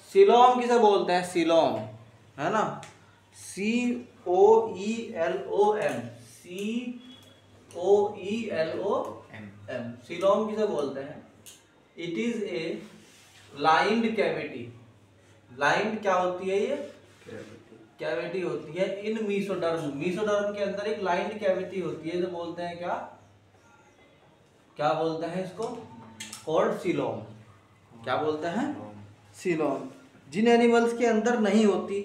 Coelom किसे बोलते हैं? सीलोम, है ना, COELOM, COELOM, सीलोम किसे बोलते हैं? It is a lined cavity. Lined क्या होती है? ये कैविटी होती है इन मीसोडर्म। मीसोडर्म के अंदर एक लाइंड कैविटी होती है, जो बोलते हैं क्या? क्या बोलते हैं इसको? Called coelom. क्या बोलते हैं? सीलोम। जिन एनिमल्स के अंदर नहीं होती,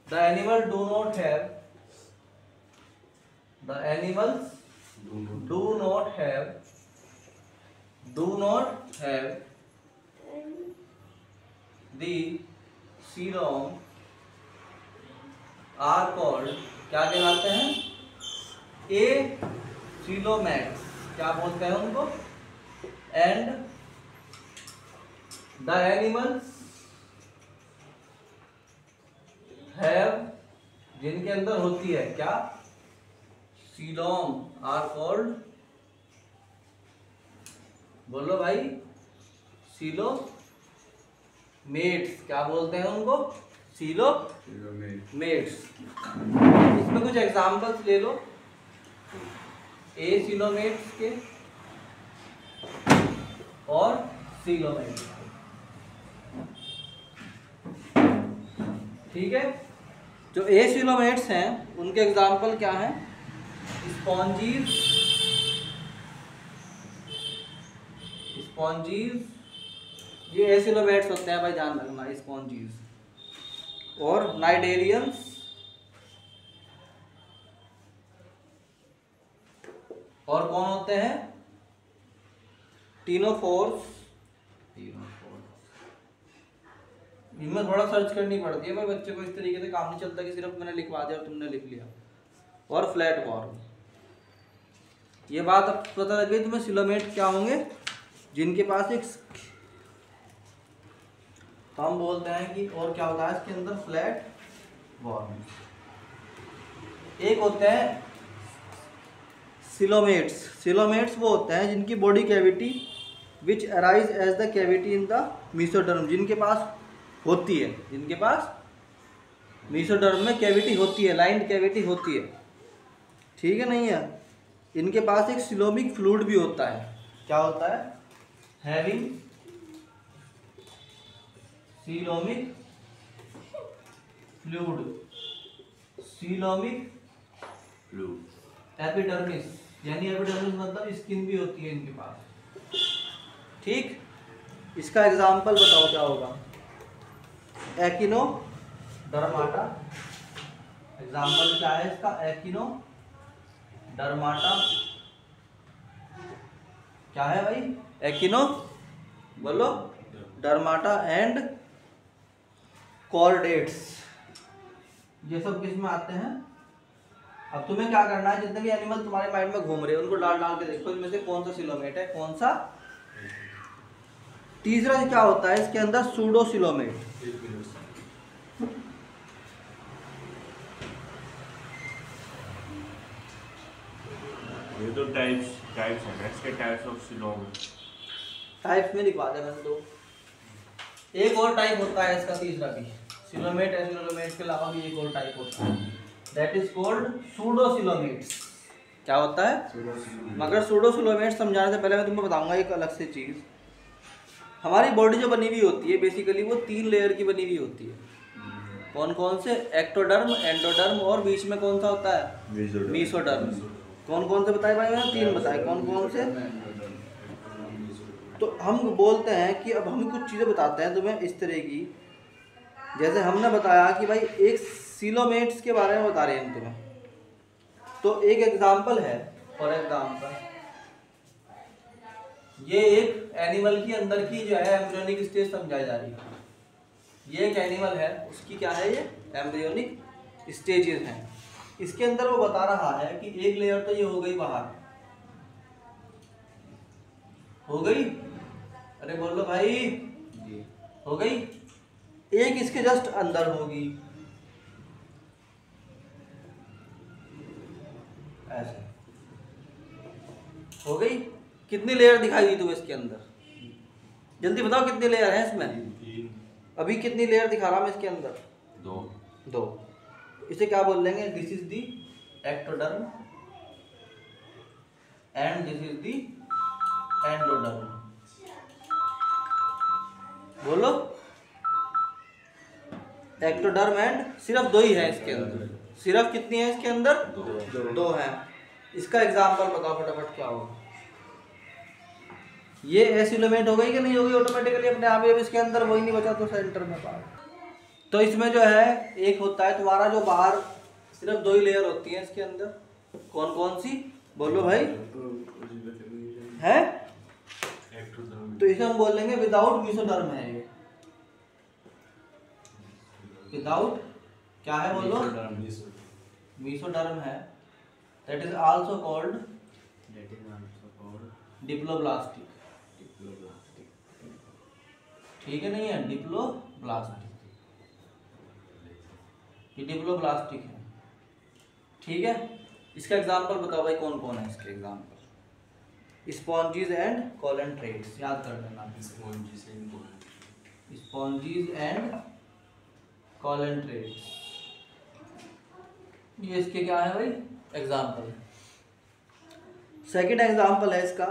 the animal do not have, the animals do not have the coelom are called, क्या कहलाते हैं? ए सीलोमैक्स। क्या बोलते हैं उनको? एंड द एनिमल्स हैव, जिनके अंदर होती है क्या? सीलोम आर कॉल्ड, बोलो भाई, सीलोमेट्स। क्या बोलते हैं उनको? सीलोमेट्स। इसमें कुछ एग्जांपल्स ले लो ए सीलोमेट्स के और सीलोमेट्स के, ठीक है। जो ए सीलोमेट्स हैं उनके एग्जांपल क्या हैं? स्पॉन्जीज, ये ए सीलोमेट्स होते हैं भाई, ध्यान रखना, स्पॉन्जीज। और नाइडेरियंस, और कौन होते हैं? टीनोफोर्स। इनमें थोड़ा सर्च करनी पड़ती है भाई, बच्चे को इस तरीके से काम नहीं चलता कि सिर्फ मैंने लिखवा दिया और तुमने लिख लिया। और फ्लैट वॉर्म। ये बात अब पता लग गई तुम्हें, सीलोमेट क्या होंगे? जिनके पास एक, हम बोलते हैं कि, और क्या होता है इसके अंदर? Flat worm. एक होते हैं सीलोमेट्स। सीलोमेट्स वो होते हैं जिनकी body cavity which arise as the cavity in the mesoderm, जिनके पास होती है, जिनके पास मीसोडर्म में कैविटी होती है, लाइंड कैविटी होती है, ठीक है, नहीं है। इनके पास एक सीलोमिक फ्लूइड भी होता है। क्या होता है? Having coelomic fluid, coelomic epidermis, यानी एपिडर्मिस मतलब स्किन भी होती है इनके पास, ठीक। इसका एग्जाम्पल बताओ क्या होगा? एकिनोडर्माटा। एग्जाम्पल क्या है इसका? एकिनोडर्माटा। क्या है भाई? एकिनो, बोलो, डर्माटा एंड कॉर्डेट्स। ये सब किस में आते हैं? अब तुम्हें क्या करना है, जितने भी एनिमल तुम्हारे माइंड में घूम रहे हैं उनको डाल डाल के देखो, इनमें से कौन सा सीलोमेट है, कौन सा। तीसरा क्या होता है इसके अंदर? Pseudo coelomate. ये तो टाइप्स है, इसके टाइप्स ऑफ सीलोम। टाइप्स में लिखवा दे मैंने दो। एक और टाइप होता है इसका, तीसरा भी सीलोमेट है, सीलोमेट के अलावा भी एक और टाइप होता है, that is called pseudo coelomates. क्या होता है? मगर सूडो सीलोमेट्स समझाने से पहले मैं तुम्हें बताऊंगा एक अलग से चीज़। हमारी बॉडी जो बनी हुई होती है बेसिकली वो 3 लेयर की बनी हुई होती है। कौन कौन से? एक्टोडर्म, एंडोडर्म और बीच में कौन सा होता है? मीसोडर्म। कौन कौन से बताए भाई? मैंने 3 बताए। कौन कौन से? तो हम बोलते हैं कि अब हम कुछ चीज़ें बताते हैं तुम्हें इस तरह की, जैसे हमने बताया कि भाई एक सीलोमेट्स के बारे में बता रहे हैं हम तुम्हें, तो एक एग्जाम्पल है। फॉर एग्जाम्पल, ये एक एनिमल की अंदर की जो है एम्ब्रियोनिक स्टेज समझाई जा रही है। ये एक एनिमल है, उसकी क्या है? ये एम्ब्रियोनिक स्टेजेस हैं। इसके अंदर वो बता रहा है कि एक लेयर तो ये हो गई बाहर, हो गई, अरे बोल लो भाई, हो गई। एक इसके जस्ट अंदर होगी, ऐसे हो गई। कितनी लेयर दिखाई दी तुम्हें इसके अंदर? जल्दी बताओ कितनी लेयर है इसमें? अभी कितनी लेयर दिखा रहा मैं इसके अंदर? 2। इसे क्या बोल लेंगे? This is the ectoderm and this is the endoderm. बोलो, एक्टोडर्म एंड, सिर्फ 2 ही है इसके अंदर। सिर्फ कितनी है इसके अंदर? 2 है। इसका एग्जाम्पल बताओ फटाफट क्या होगा। ये एसिलोमेट हो गई कि नहीं होगी ऑटोमेटिकली अपने आप? ही इसके अंदर वही नहीं बचा तो सेंटर में पार्ट। तो इसमें जो है एक होता है तुम्हारा जो बाहर, सिर्फ 2 ही लेयर होती है इसके अंदर। कौन कौन सी? बोलो भाई। है तो इसे हम बोल लेंगे विदाउट मीसोडर्म है ये। विदाउट क्या है? बोलो, मीसोडर्म है। That is also called diploblastic. ठीक है, नहीं है डिप्लोब्लास्टिक, ये डिप्लोब्लास्टिक है। ठीक है, इसका एग्जांपल बताओ भाई, कौन कौन है इसके एग्जांपल? स्पॉन्जीज एंड कोलेंट्रेट्स, याद कर लेना। स्पॉन्जीज एंड कोलेंट्रेट्स, ये इसके क्या है भाई? एग्जांपल। सेकंड एग्जांपल है इसका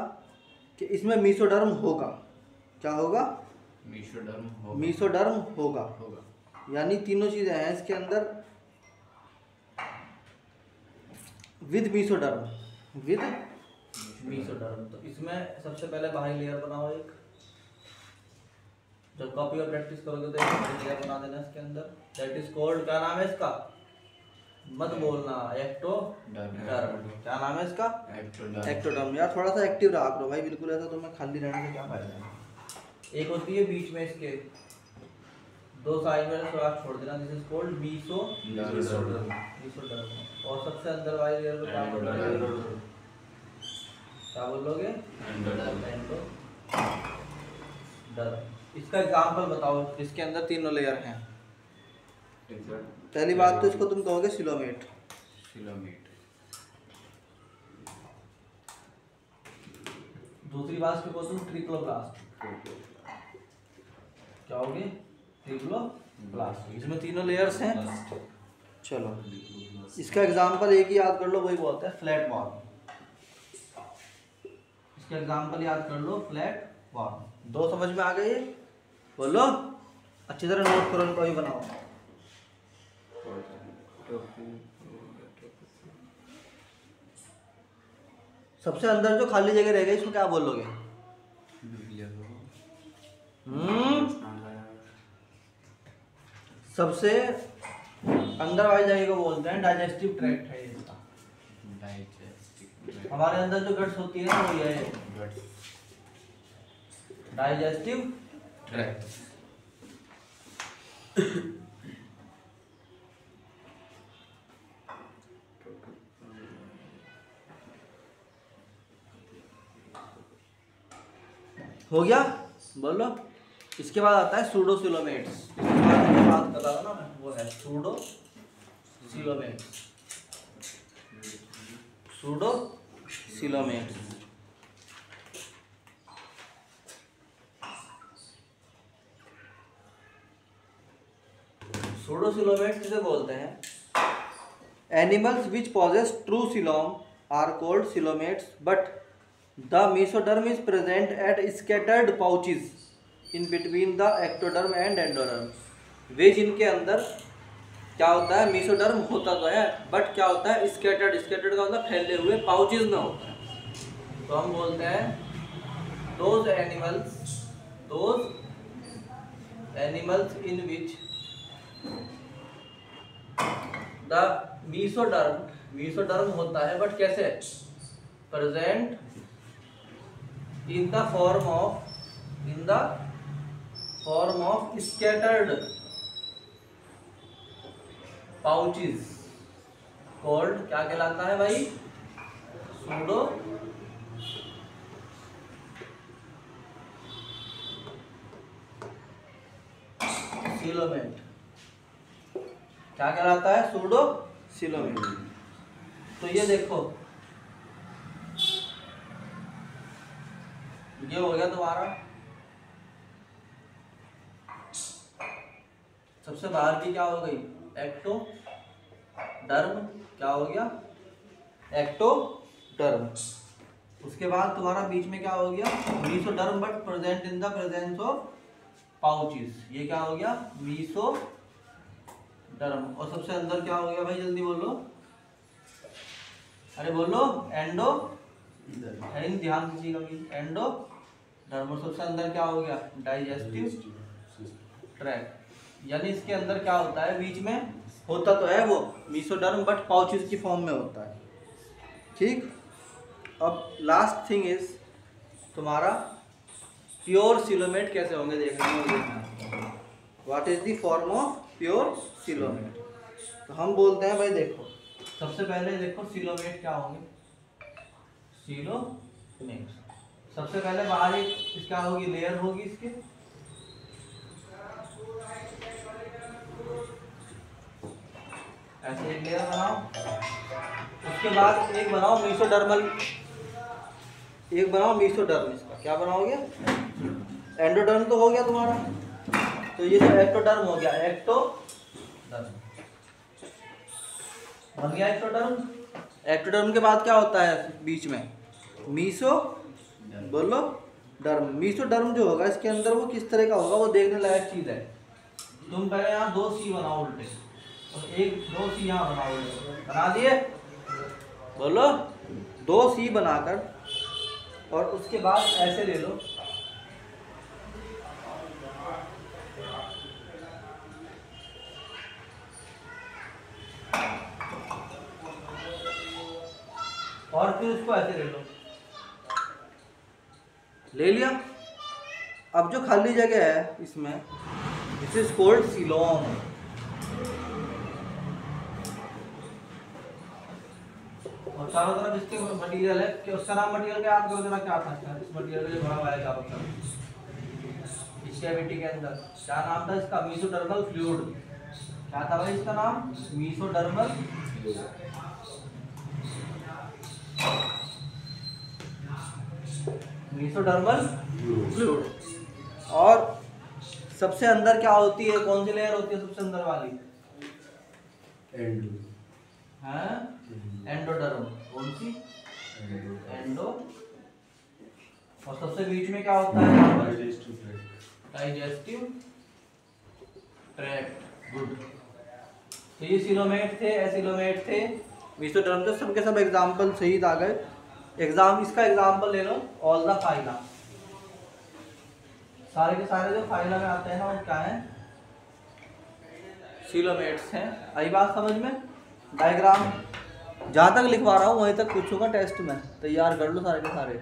कि इसमें मीसोडर्म होगा। क्या होगा? मीसोडर्म होगा। यानी तीनों चीजें हैं इसके अंदर विद मीसोडर्म, विद मीसोडर्म। तो इसमें सबसे पहले बाहरी लेयर बनाओ एक। जब कॉपी और प्रैक्टिस करोगे तो एक बाहरी लेयर बना देना इसके अंदर। दैट इज कॉल्ड, क्या नाम है इसका? मत बोलना, एक्टोडर्म। क्या नाम है इसका? एक्टोडर्म। यार थोड़ा सा एक्टिव रहा करो भाई, बिल्कुल ऐसा तो मैं खाली रहने से क्या फायदा है। एक होती है बीच में इसके 2 साइड में थोड़ा छोड़ देना, दिस इज कॉल्ड मीसोडर्म। और सबसे अंदर वाली लेयर को क्या बोलोगे? क्या बोलोगे? एंडोडर्म। इसका एग्जांपल बताओ, इसके अंदर 3 लेयर हैं। पहली बात तो इसको तुम कहोगे सिलोमेट। दूसरी बात इसको बोलते हो ट्रिप्लोब्लास्ट। क्या होगे? ट्रिप्लोब्लास्ट। इसमें 3 लेयर्स हैं। चलो, इसका एग्जांपल एक ही याद कर लो, वही बोलते हैं फ्लैट वॉल। इसका एग्जांपल याद कर लो, फ्लैट वॉल। 2 समझ में आ गए? बोलो, अच्छी तरह नोट करो, इनको भी बनाओ। सबसे अंदर जो खाली जगह रह गई इसको क्या बोलोगे? सबसे अंदर वाली जगह को बोलते हैं डाइजेस्टिव ट्रैक्ट है इसका। हमारे अंदर जो गट्स होती है ना, वो ये है डाइजेस्टिव ट्रैक्ट। हो गया? बोलो। इसके बाद आता है सूडोसिलोमेट्स। बात कर रहा था ना मैं, वो है सूडोसिलोमेट्स। सूडोसिलोमेट्स सूडोसिलोमेट्स किसे बोलते हैं? Animals which possess true coelom are called coelomates, but the mesoderm is present at scattered pouches in between the ectoderm and endoderm। वे जिनके अंदर क्या होता है? mesoderm होता तो है, बट क्या होता है? scattered। scattered का मतलब फैले हुए, pouches में होता है। तो हम बोलते हैं those animals in which the mesoderm होता है, बट कैसे? present in the form of scattered pouches called, क्या कहलाता है भाई? सूडोसिलोमेट। क्या कहलाता है? सूडोसिलोमेट। तो ये देखो, ये हो गया तुम्हारा सबसे बाहर की क्या हो गई, एक्टोडर्म, क्या हो गया, एक्टोडर्म। उसके बाद तुम्हारा बीच में क्या हो गया, mesoderm but present in the presence of pouches, ये क्या हो गया, मीसोडर्म। और सबसे अंदर क्या हो गया भाई, जल्दी बोलो, अरे बोलो, एंडो, ध्यान दीजिएगा भाई, एंडोडर्म। और सबसे अंदर क्या हो गया, डाइजेस्टिव ट्रैक्ट। यानी इसके अंदर क्या होता है, बीच में होता तो है वो मीसोडर्म बट पाउचेस की फॉर्म में होता है, ठीक। अब लास्ट थिंग इज तुम्हारा प्योर सिलोमेट कैसे होंगे देखने में, देखना what is the form of pure coelomate. तो हम बोलते हैं भाई देखो, सबसे पहले देखो सिलोमेट क्या होंगे, सिलोमेट सबसे पहले बाहर एक क्या होगी, लेयर होगी इसके, ऐसे एक लेयर बनाओ। उसके बाद एक बनाओ मीसोडर्मल, एक बनाओ मीसोडर्म, इसका क्या बनाओगे, एंडोडर्म तो हो गया तुम्हारा, तो ये जो एक्टोडर्म हो गया, एक्टोडर्म बन गया एक्टोडर्म। एक्टोडर्म के बाद क्या होता है बीच में, मीसो, बोलो डर्म। मीसोडर्म जो होगा इसके अंदर वो किस तरह का होगा, वो देखने लायक चीज है। तुम पहले यहाँ 2 सी बनाओ उल्टे, और 2 सी यहाँ बनाओ उल्टे, बना दिए, बोलो 2 सी बनाकर, और उसके बाद ऐसे ले लो, और फिर उसको ऐसे ले लो, ले लिया। अब जो खाली जगह है इसमें, दिस इज कॉल्ड सीलोम। और चारों तरफ इसके मटेरियल है कि उसका नाम मटेरियल क्या आपको बताना, क्या था इसका, इस मटेरियल का जो भरा हुआ है क्या पता, इस कैविटी के अंदर क्या नाम था इसका, मीसोडर्मल फ्लूइड। क्या था भाई इसका नाम, मीसोडर्मल मीसोडर्मल फ्लूइड। और सबसे अंदर क्या होती है, कौन सी लेयर होती है सबसे अंदर वाली, एंडोडर्म। कौन सी, एंडो। और सबसे बीच में क्या होता है, डाइजेस्टिव ट्रैक्ट। गुड। तो ये सिलोमेट थे, एसिलोमेट थे, मीसोडर्म थे, सबके सब एग्जाम्पल सही आ गए। इसका एग्जाम्पल ले लो, ऑल द फाइला, सारे के सारे जो फाइला में आते हैं ना वो क्या है, सिलोमेट्स हैं। आई बात समझ में, डायग्राम जहाँ तक लिखवा रहा हूँ वहीं तक पूछूंगा टेस्ट में, तैयार कर लो सारे के सारे।